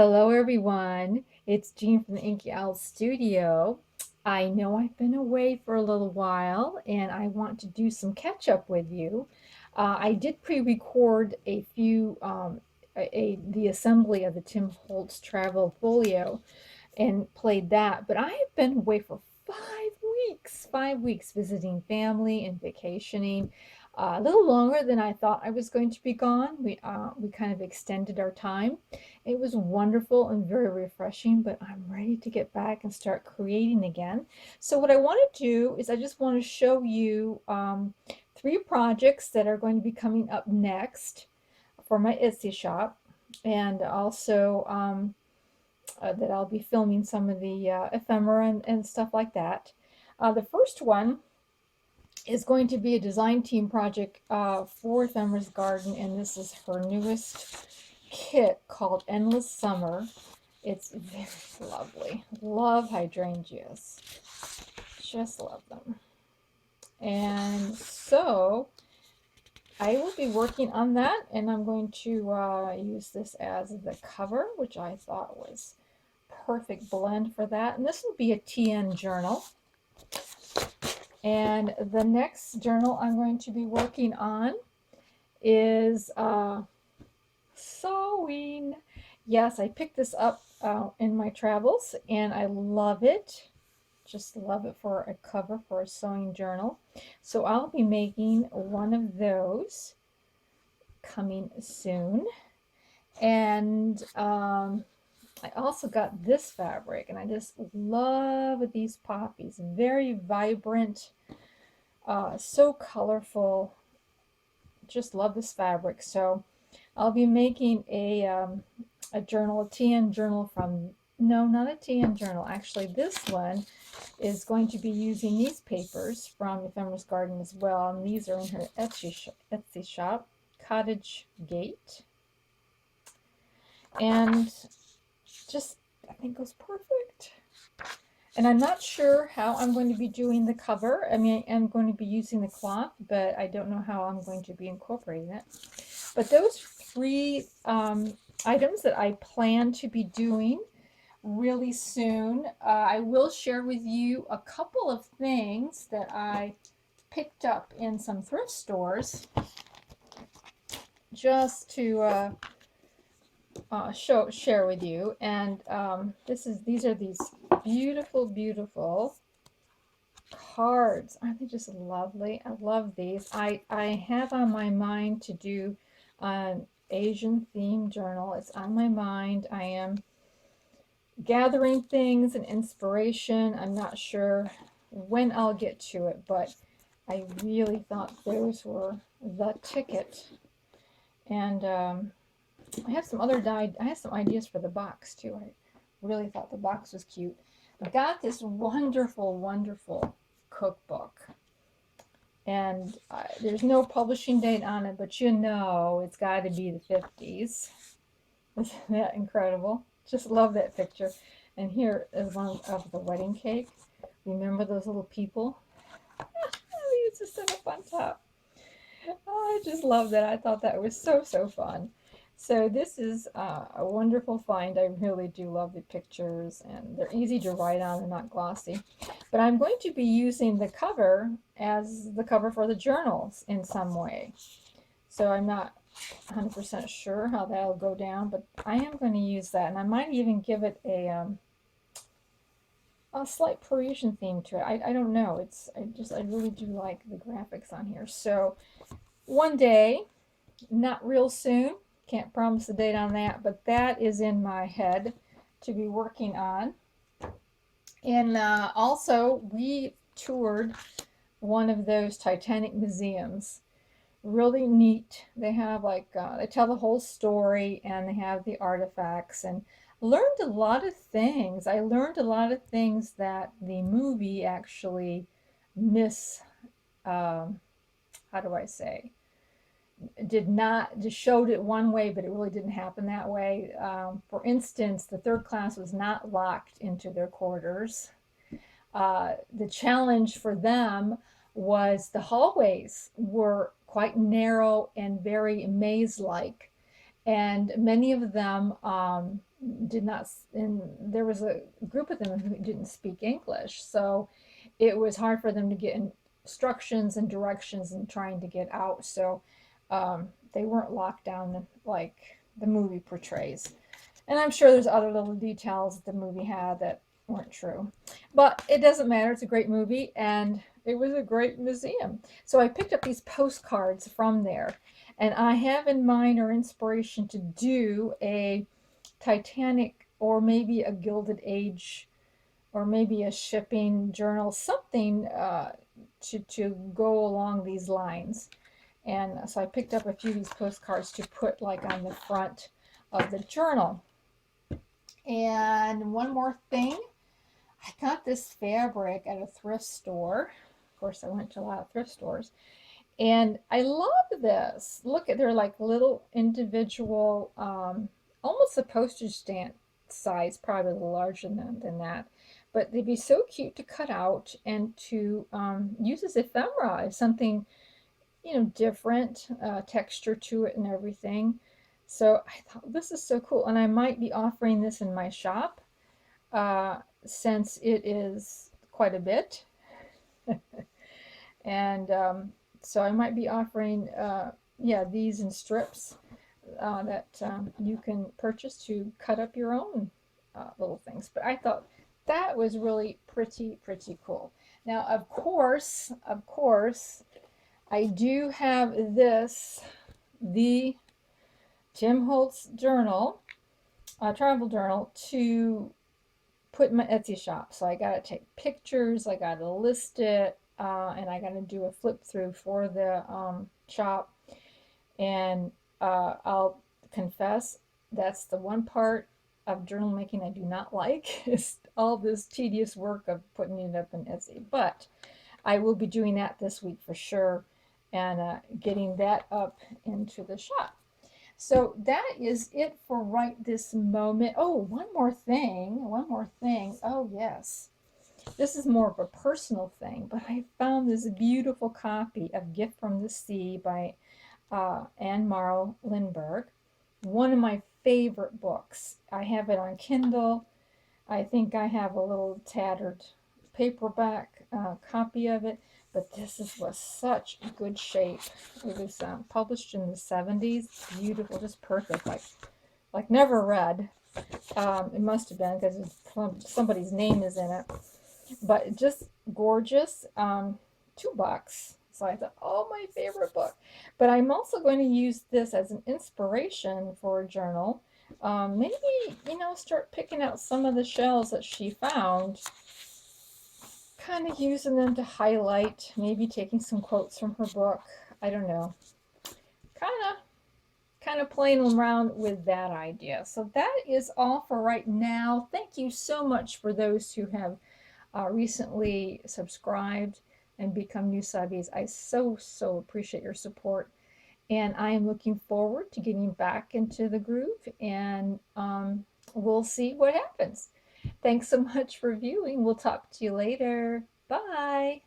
Hello, everyone. It's Jean from the Inky Owl Studio. I know I've been away for a little while and I want to do some catch up with you. I did pre-record a few, the assembly of the Tim Holtz Travel Folio and played that, but I have been away for 5 weeks, 5 weeks visiting family and vacationing. A little longer than I thought I was going to be gone. We kind of extended our time. It was wonderful and very refreshing, but I'm ready to get back and start creating again. So what I want to do is I just want to show you three projects that are going to be coming up next for my Etsy shop, and also that I'll be filming some of the ephemera and stuff like that. The first one is going to be a design team project for Ephemera's Garden, and this is her newest kit called Endless Summer. It's very lovely. Love hydrangeas. Just love them. And so I will be working on that, and I'm going to use this as the cover, which I thought was perfect blend for that. And this will be a TN journal. And the next journal I'm going to be working on is sewing. Yes, I picked this up in my travels and I love it. Just love it for a cover for a sewing journal. So I'll be making one of those coming soon. And I also got this fabric, and I just love these poppies. Very vibrant, so colorful. Just love this fabric. So I'll be making a journal, a TN journal from, no, not a TN journal. Actually, this one is going to be using these papers from Ephemera's Garden as well. And these are in her Etsy shop, Cottage Gate. And just, I think goes perfect. And I'm not sure how I'm going to be doing the cover. I mean, I'm going to be using the cloth, but I don't know how I'm going to be incorporating it. But those three items that I plan to be doing really soon. I will share with you a couple of things that I picked up in some thrift stores just to share with you. And these are these beautiful cards. Aren't they just lovely? I love these. I have on my mind to do an Asian themed journal. It's on my mind. I am gathering things and inspiration. I'm not sure when I'll get to it, but I really thought those were the ticket. And I have some ideas for the box too. I really thought the box was cute. I got this wonderful cookbook, and there's no publishing date on it, but you know it's got to be the 50s. Isn't that incredible? Just love that picture. And here is one of the wedding cake. Remember those little people? We used to sit up on top. Oh, I just love that. I thought that was so fun. So this is a wonderful find. I really do love the pictures, and they're easy to write on. They're not glossy. But I'm going to be using the cover as the cover for the journals in some way. So I'm not 100% sure how that'll go down, but I am going to use that, and I might even give it a slight Parisian theme to it. I don't know. I really do like the graphics on here. So one day, not real soon, can't promise the date on that, but that is in my head to be working on. And also, we toured one of those Titanic museums. Really neat. They have they tell the whole story, and they have the artifacts, and learned a lot of things. I learned a lot of things that the movie actually how do I say, did not, just showed it one way, but it really didn't happen that way. For instance, the third class was not locked into their quarters. The challenge for them was the hallways were quite narrow and very maze-like, and many of them did not, and there was a group of them who didn't speak English, so it was hard for them to get instructions and directions and trying to get out. So they weren't locked down like the movie portrays. And I'm sure there's other little details the movie had that weren't true. But it doesn't matter. It's a great movie and it was a great museum. So I picked up these postcards from there. And I have in mind or inspiration to do a Titanic or maybe a Gilded Age or maybe a shipping journal, something to go along these lines. And so I picked up a few of these postcards to put like on the front of the journal. And one more thing, I got this fabric at a thrift store. Of course, I went to a lot of thrift stores. And I love this. Look at, they're like little individual, almost a postage stamp size, probably a little larger than that. But they'd be so cute to cut out and to use as ephemera, as something, different texture to it and everything. So I thought this is so cool. And I might be offering this in my shop since it is quite a bit. And so I might be offering, these in strips that you can purchase to cut up your own little things. But I thought that was really pretty cool. Now, of course, I do have this, the Tim Holtz journal, travel journal, to put in my Etsy shop. So I got to take pictures, I got to list it, and I got to do a flip through for the shop. And I'll confess, that's the one part of journal making I do not like, is all this tedious work of putting it up in Etsy. But I will be doing that this week for sure, and getting that up into the shop. So that is it for right this moment. Oh, one more thing. Oh, yes. This is more of a personal thing, but I found this beautiful copy of Gift from the Sea by Anne Morrow Lindbergh. One of my favorite books. I have it on Kindle. I think I have a little tattered paperback copy of it, but this was such good shape. It was published in the 70s. Beautiful, just perfect, like never read. It must have been because somebody's name is in it, but just gorgeous. $2. So I thought, oh, my favorite book. But I'm also going to use this as an inspiration for a journal. Maybe, start picking out some of the shells that she found, kind of using them to highlight, maybe taking some quotes from her book. I don't know. Kind of playing around with that idea. So that is all for right now. Thank you so much for those who have recently subscribed and become new subbies. I so appreciate your support, and I am looking forward to getting back into the groove, and we'll see what happens. Thanks so much for viewing. We'll talk to you later. Bye.